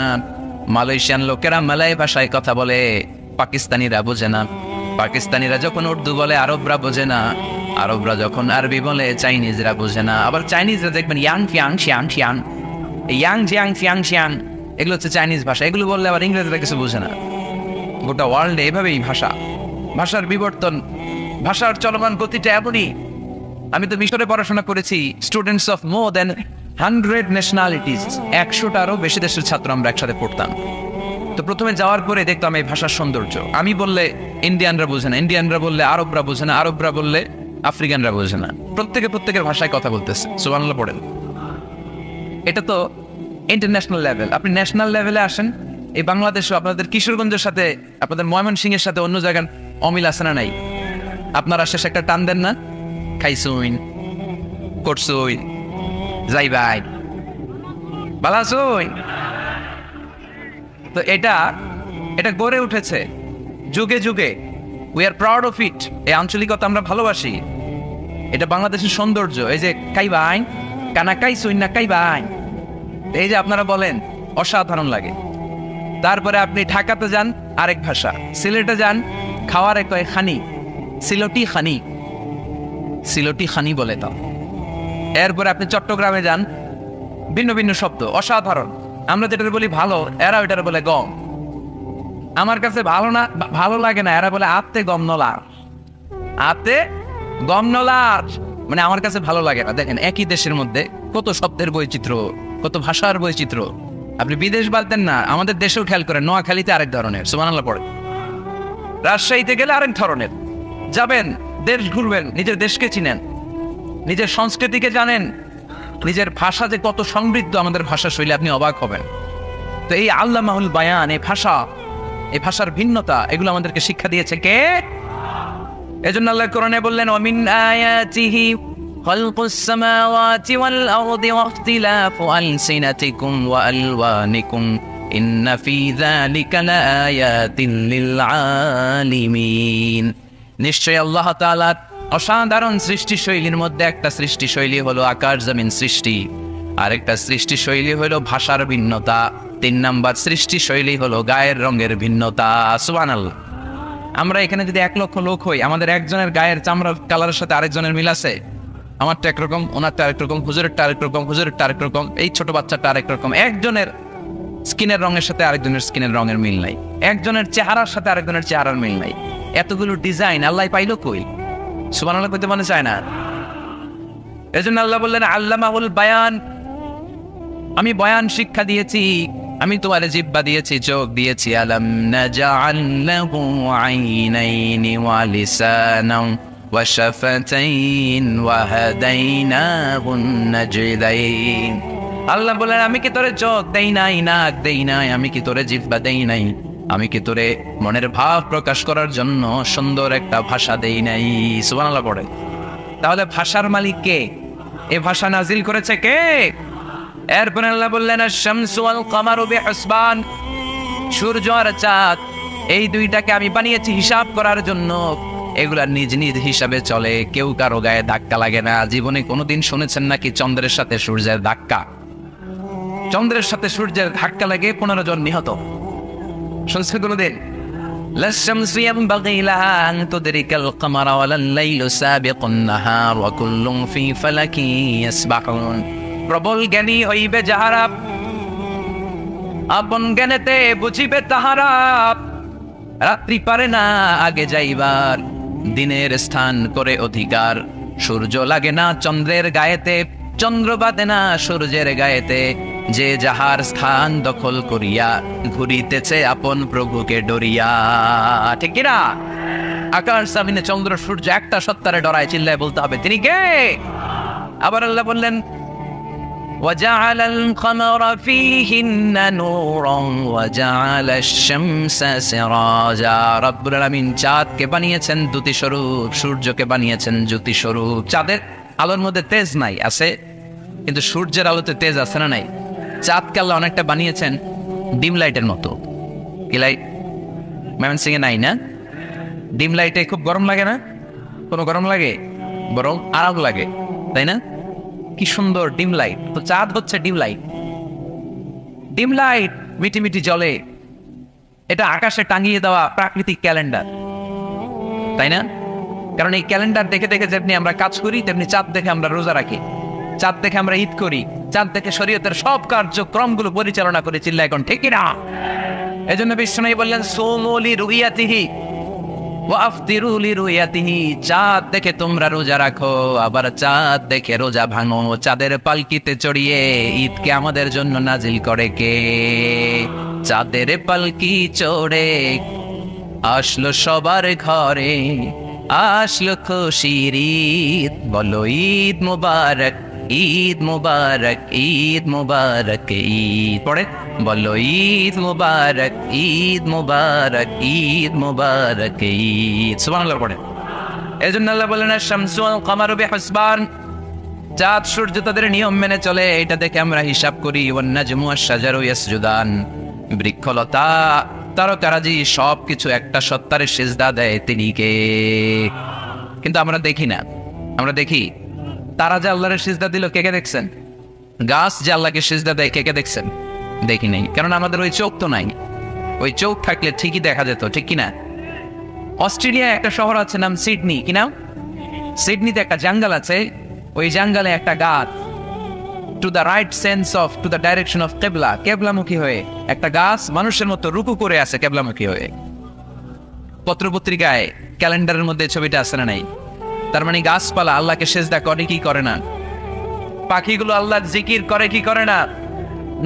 মালয়েশিয়ান লোকেরা মালয় ভাষায় কথা বলে, পাকিস্তানিরা বোঝে না, পাকিস্তানিরা যখন উর্দু বলে আরবরা বোঝে না, আরবরা যখন আরবি বলে চাইনিজরা বোঝে না। আবার চাইনিজরা দেখবেন ইয়াং ফিয়াং শিয়াং শিয়াং, ইয়াং জিয়াং ফিয়াং শিয়াং, এগুলো হচ্ছে চাইনিজ ভাষা। এগুলো বললে আবার ইংরেজরা কিছু বোঝে না। গোটা ওয়ার্ল্ডে এভাবেই ভাষার বিবর্তন, ভাষার চলমান গতিটা এমনই। আমি তো মিশরে পড়াশোনা করেছি, students of more than 100 nationalities, 100টারও বেশি দেশের ছাত্র আমরা একসাথে পড়তাম। তো প্রথমে যাওয়ার পরে দেখতাম এই ভাষার সৌন্দর্য। আমি বললে ইন্ডিয়ানরা বোঝে না, ইন্ডিয়ানরা বললে আরবরা বোঝে না, আরবরা বললে আফ্রিকানরা বোঝে না, প্রত্যেকের ভাষায় কথা বলতেছে। সুবহানাল্লাহ পড়েন। এটা তো ইন্টারন্যাশনাল লেভেল। আপনি ন্যাশনাল লেভেলে আসেন, এই বাংলাদেশও আপনাদের কিশোরগঞ্জের সাথে, আপনাদের ময়মনসিংহের সাথে অন্য জায়গার অমিল আছে না নাই? আপনারা শেষ একটা টান দেন না, খাইছুইন, করছুইন, যাই ভাই, বালাসুইন। তো এটা গড়ে উঠেছে যুগে যুগে। We are proud of it. এই আঞ্চলিকতা আমরা ভালোবাসি, এটা বাংলাদেশের সৌন্দর্য। এই যে কাইবাইন, কানা কাইছুইন না কাইবাইন, এই যে আপনারা বলেন, অসাধারণ লাগে। তারপরে আপনি ঢাকাতে যান, আরেক ভাষা। সিলেটে যান, খাওয়ার এক খানি, সিলটি খানি, সিলটি খানি বলে তা। এরপরে আপনি চট্টগ্রামে যান, ভিন্ন ভিন্ন শব্দ, অসাধারণ। আমরা যেটা বলি ভালো, এরা ওইটার বলে গম। আমার কাছে ভালো লাগে না, এরা বলে আতে গম নলার, আতে গম নলার, মানে আমার কাছে ভালো লাগে না। দেখেন একই দেশের মধ্যে কত শব্দের বৈচিত্র্য, কত ভাষার বৈচিত্র্য। আপনি বিদেশ বাদতেন না, আমাদের দেশেও খেয়াল করেন, নোয়াখালীতে আরেক ধরনের, সুবহানাল্লাহ পড়ে, রাজশাহীতে গেলে আরেক ধরনের। যাবেন, দেশ ঘুরবেন, নিজের দেশকে চিনেন, নিজের সংস্কৃতিকে জানেন, নিজের ভাষা যে কত সমৃদ্ধ, আমাদের ভাষা শৈলী, আপনি অবাক হবেন। তো এই আল্লামাহুল বায়ান, এই ভাষার ভিন্নতা, এগুলো আমাদেরকে শিক্ষা দিয়েছে কে? এজন্য আল্লাহ কোরআনে বললেন ওয়া মিন আয়াতিহি খালকুস সামাওয়াতি ওয়াল আরদি ওয়া ইখতিলাফু আলসিনাতিকুম ওয়া আলওয়ানিকুম ইন্না ফি যালিকা লাআয়াতিন লিল আলিমিন। নিশ্চয়ই আল্লাহ তাআলার অসাধারণ সৃষ্টিশৈলীর মধ্যে একটা সৃষ্টিশৈলী হলো আকাশ জমিন সৃষ্টি, আরেকটা সৃষ্টিশৈলী হলো ভাষার ভিন্নতা, 3 নাম্বার সৃষ্টিশৈলী হলো গায়ের রঙের ভিন্নতা। সুবহানাল্লাহ। আমরা এখানে যদি 1 লক্ষ লোক হই, আমাদের একজনের গায়ের চামড়ার কালারের সাথে আরেকজনের মিল আছে? আমারটা একরকম, ওনারটা আরেক রকম, হুজুরেরটা আরেক রকম, হুজুরেরটা আরেক রকম, এই ছোট বাচ্চাটা আরেক রকম। একজনের স্কিনের রঙের সাথে আরেকজনের স্কিনের রঙের মিল নাই, একজনের চেহারার সাথে আরেকজনের চেহারার মিল নাই। এতগুলো ডিজাইন আল্লাহ পাইলো কই? সুবহানাল্লাহ কইতে মনে চায় না। এজন্য আল্লাহ বললেন আল্লামাহুল বায়ান, আমি বয়ান শিক্ষা দিয়েছি, আমি তোমার জিহ্বা দিয়েছি, চোখ দিয়েছি। আলাম নাজআল লাহু আইনাইনি ওয়া লিসানান ওয়া শাফাতাইন ওয়া হাদাইনাহুন নাজদাইন। আল্লাহ বলেন আমি কি তোরে চোখ দেই নাই, নাক দেই নাই, আমি কি তোরে জিহ্বা দেই নাই, আমি কি তোরে মনের ভাব প্রকাশ করার জন্য সুন্দর একটা ভাষা দেই নাই? সুবহানাল্লাহ পড়ে। তাহলে ভাষার মালিক কে? এই ভাষা নাজিল করেছে কে? এরপর আল্লাহ বললেন আশ-শামসু ওয়াল কামারু বিহুসবান, সূর্য আর চাঁদ, এই দুইটাকে আমি বানিয়েছি হিসাব করার জন্য। এগুলা নিজ নিজ হিসাবে চলে, কেউ কারো গায়ে ধাক্কা লাগে না। জীবনে কোনোদিন শুনেছেন নাকি চন্দ্রের সাথে সূর্যের ধাক্কা? চন্দ্রের সাথে সূর্যের ধাক্কা লাগে 15 জন নিহত, শুনছেন কোনোদিন? লাশ-শামসু ইয়ানবাগি লাহা আন তুদরিকাল কামারা ওয়ালাল লাইলু সাবিকুন নাহার ওয়া কুল্লুন ফি ফালাকিন ইয়াসবাহুন। প্রবল জ্ঞানী হইবে যাহারা, আপন জ্ঞানেতে বুঝিবে তাহারা, রাত্রি পারে না আগে যাইবার, দিনের স্থান করে অধিকার। সূর্য লাগে না চন্দ্রের গায়েতে, চন্দ্র বাদে না সূর্যের গায়েতে। যে যাহার স্থান দখল করিয়া, ঘুরিতেছে আপন প্রভুকে ডরিয়া। ঠিক কিনা? আকাশ জমিনে চন্দ্র সূর্য একটা সত্তারে ডরায়, চিল্লায় বলতে হবে তিনি কে। আবার আল্লাহ বললেন وجعل القمر فيهن نورا وجعل الشمس سراجا। রব্বুল আলামিন চাঁদকে বানিয়েছেন দ্যুতি স্বরূপ, সূর্যকে বানিয়েছেন জ্যোতি স্বরূপ। চাঁদের আলোর মধ্যে তেজ নাই, আছে, কিন্তু সূর্যের আলোতে তেজ আছে না নাই? চাঁদকে আল্লাহ অনেকটা বানিয়েছেন ডিম লাইটের মতো। কি লাইট? ময়মনসিং এ নাই না? ডিম লাইটে খুব গরম লাগে না? কোনো গরম লাগে? বরং আরাম লাগে, তাই না? কি সুন্দর ডিম লাইট। তো চাঁদ হচ্ছে ডিম লাইট। ডিম লাইট মিটি মিটি জ্বলে, এটা আকাশে টাঙিয়ে দেওয়া প্রাকৃতিক ক্যালেন্ডার, তাই না? কারণ এই ক্যালেন্ডার দেখে দেখে যেমনি আমরা কাজ করি, তেমনি চাঁদ দেখে আমরা রোজা রাখি, চাঁদ দেখে আমরা ঈদ করি, চাঁদ দেখে শরীয়তের সব কার্যক্রমগুলো পরিচালনা করে। চিল্লা এখন ঠিক না? এই জন্য বিষ্ণু বললেন সোমলি রুইয়াতিহি ওয়া আফতিরু লিরুয়াতিহি। চাঁদ দেখে তোমরা রোজা রাখো, আবার চাঁদ দেখে রোজা ভাঙো। চাঁদের পালকিতে চড়িয়ে ঈদকে আমাদের জন্য নাজিল করে কে? চাঁদের পালকি চড়ে আসলো সবার ঘরে, আসলো খুশির ঈদ। বলো ঈদ মুবারক, ঈদ মুবারক, ঈদ মুবারক, ঈদ। পড়ে বলো ঈদ মুবারক, ঈদ মুবারক, ঈদ মুবারক, ঈদ। সুবহানাল্লাহ পড়ে। এজন্য আল্লাহ বলেন আশ-শামসু ওয়াল কামারু বিহুসবান। চাঁদ সূর্য তাদের নিয়ম মেনে চলে, এটা দেখে আমরা হিসাব করি। ওয়ান নাজমু ওয়াশ-শাজারু ইয়াসজুদান। বৃক্ষলতা তারকারাজি সবকিছু একটা সত্তারে সিজদা দেয়, তিনি কে? কিন্তু আমরা দেখি না। আমরা দেখি তারা যে আল্লাহর সিজদা দিল, কে কে দেখছেন? গাছ যে আল্লাহকে সিজদা দেয়, কে কে দেখছেন? দেখি নাই, কারণ আমাদের ওই চোখ তো নাই। ওই চোখ থাকলে ঠিকই দেখা যেত, ঠিক কিনা? অস্ট্রেলিয়ায় একটা শহর আছে নাম সিডনি, কি নাম? সিডনিতে একটা জঙ্গল আছে, ওই জঙ্গলে একটা গাছ to the right sense of to the direction of কেবলা, কেবলামুখী হয়ে একটা গাছ মানুষের মতো রুকু করে আছে কেবলামুখী হয়ে। পত্রপত্রিকায় ক্যালেন্ডারের মধ্যে ছবিটা আছে না নাই? তার মানে গাছপালা আল্লাহকে সেজদা করে কি করে না? পাখিগুলো আল্লাহর জিকির করে কি করে না?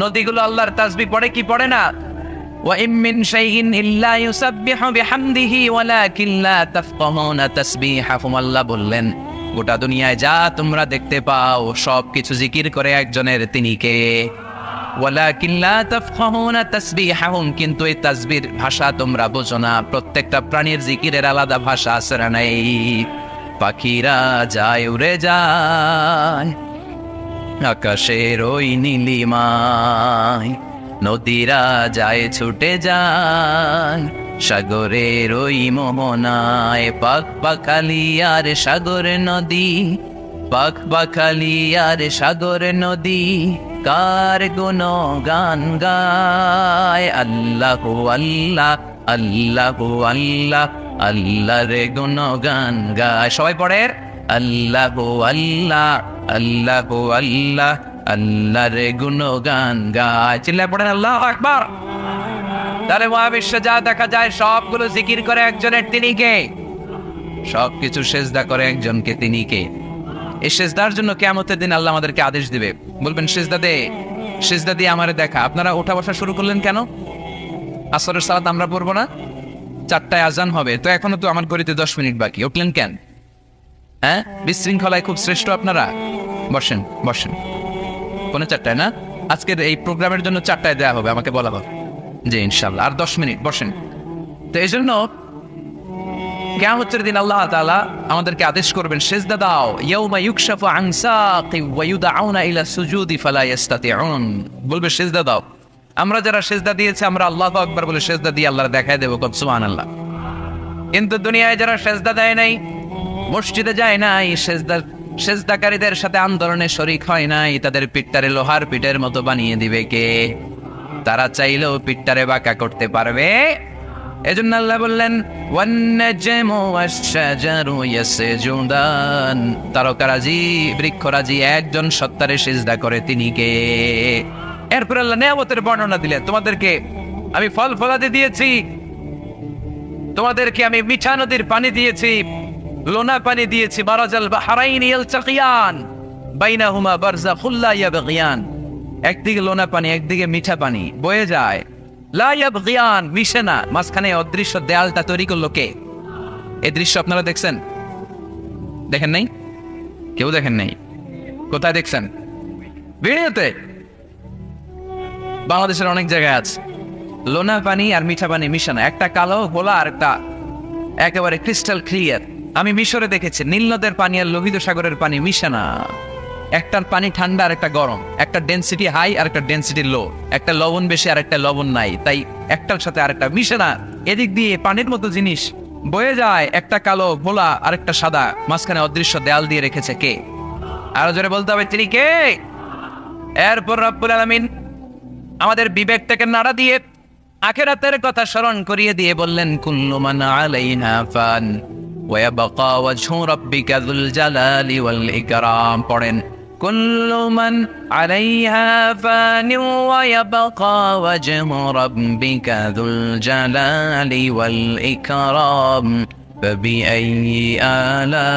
নদীগুলো আল্লাহর তাসবিহ পড়ে কি পড়ে না? ওয়া ইম মিন শাইইন ইল্লা ইউসাব্বিহু বিহামদিহি ওয়ালাকিন লা তাফকাহুনা তাসবিহাহুম। আল্লাহ বললেন গোটা দুনিয়ায় যা তোমরা দেখতে পাও সবকিছু জিকির করে একজনের, তিনি কে? ওয়ালাকিন লা তাফকাহুনা তাসবিহাহুম। কিন্তু এই তাসবির ভাষা তোমরা বোঝো না। প্রত্যেকটা প্রাণীর জিকিরের আলাদা ভাষা আছে না নাই? পাখিরা যায় উড়ে যায় আকাশের ওই নীলিমায়, নদীরা যায় ছুটে যায় সাগরের ওই মোহনায়। পাখ পাখালি আর সাগর নদী, পাখ পাখালি আর সাগর নদী, কার গুণগান গায়। আল্লাহু আল্লাহ, আল্লাহু আল্লাহ, আল্লাহর গুণগান গায়। সবাই পড়ে আল্লাহু আল্লাহ, আল্লাহু আল্লাহ, আল্লাহর গুণগান গায়। চিল্লায় পড়েন আল্লাহু আকবার। তাহলে মহাবিশ্বে যা দেখা যায় সবগুলো জিকির করে একজনের, তিনি কে? সবকিছু সেজদা করে একজনকে, তিনি কে? এই সেজদার জন্য কিয়ামতের দিন আল্লাহ আমাদেরকে আদেশ দিবে, বলবেন সেজদা দে, সেজদা দিয়ে আমারে দেখা। আপনারা ওঠা বসা শুরু করলেন কেন? আসরের সালাত আমরা পড়বো না? 4টায় আজান হবে, তো এখনো তো আমার ঘড়িতে 10 মিনিট বাকি, উঠলেন কেন? হ্যাঁ, বিশৃঙ্খলায় খুব শ্রেষ্ঠ আপনারা। বসেন বসেন। পৌনে 4টায় না? আজকের এই প্রোগ্রামের জন্য 4টায় দেওয়া হবে, আমাকে বলা হবে যে ইনশাল্লাহ আর 10 মিনিট বসেন। তো এই জন্য কিয়ামতের দিন আল্লাহ তাআলা আমাদেরকে আদেশ করবেন সেজদা দাও। ইয়াউমা ইউকশাফু আন সাকি ওয়া ইউদআউনা ইলা সুজুদি ফালা ইস্তাতিউন। বলবে সেজদা দাও। আমরা যারা সেজদা দিয়েছি আমরা আল্লাহু আকবার বলে সেজদা দিয়ে আল্লাহর দেখায় দেব, সুবহানাল্লাহ। কিন্তু দুনিয়ায় যারা সেজদা দেয় নাই, মসজিদে যায় নাই, সেজদাকারীদের সাথে আন্দোলনে শরীক হয় নাই, তাদের পিঠটারে লোহার পিঠের মতো বানিয়ে দিবে কে? তারা চাইলেও পিঠটারে বাঁকা করতে পারবে? এজন্য আল্লাহ বললেন ওয়ান নাজমু ওয়াশ-শাজারু ইয়াসজুদান। তারকারাজি বৃক্ষরাজি একজন সত্তারে সিজদা করে, তিনি কে? এরপর আল্লাহ নিয়ামতের বর্ণনা দিলেন, তোমাদেরকে আমি ফল ফলাদি দিয়েছি, তোমাদেরকে আমি মিঠা নদীর পানি দিয়েছি, লোনা পানি দিয়েছি। মারাজাল বাহরাইন ইয়ালতাকিয়ান বাইনাহুমা বারযাখুল লা ইয়াবগিয়ান। একদিকে লোনা পানি, একদিকে মিঠা পানি বয়ে যায়, লা ইয়াবগিয়ান, মিশে না। মাঝখানে অদৃশ্য দেয়ালটা তৈরি করলো কে? এই দৃশ্য আপনারা দেখছেন? দেখেন নাই? কেউ দেখেন নাই? কোথায় দেখছেন? ভিডিওতে। বাংলাদেশের অনেক জায়গায় আছে লোনা পানি আর মিঠা পানি মিশানো, একটা কালো গোলা আর একটা একেবারে ক্রিস্টাল ক্লিয়ার। আমি মিশরে দেখেছি নীল নদের পানি আর লোহিত সাগরের পানি মিশানা। একটার পানি ঠান্ডা আর একটা গরম, একটা ডেনসিটি হাই আর একটা ডেনসিটি লো, একটা লবণ বেশি আর একটা লবণ নাই, তাই একটার সাথে আরেকটা মিশে না। এদিক দিয়ে পানির মতো জিনিস বয়ে যায়, একটা কালো গোলা আর একটা সাদা, মাঝখানে অদৃশ্য দেয়াল দিয়ে রেখেছে কে? আরো জোরে বলতে হবে তিনি কে? এরপর রব্বুল আলামিন আমাদের বিবেকটাকে নাড়া দিয়ে আখিরাতের কথা স্মরণ করিয়ে দিয়ে বললেন, কুল্লু মান আলাইহা ফান ওয়া ইয়াবকা ওয়াজহু রাব্বিকা যুল জালালি ওয়াল ইকরাম। পড়েন, কুল্লু মান আলাইহা ফান ওয়া ইয়াবকা ওয়াজহু রাব্বিকা যুল জালালি ওয়াল ইকরাম ফাবিআইয়ি আলা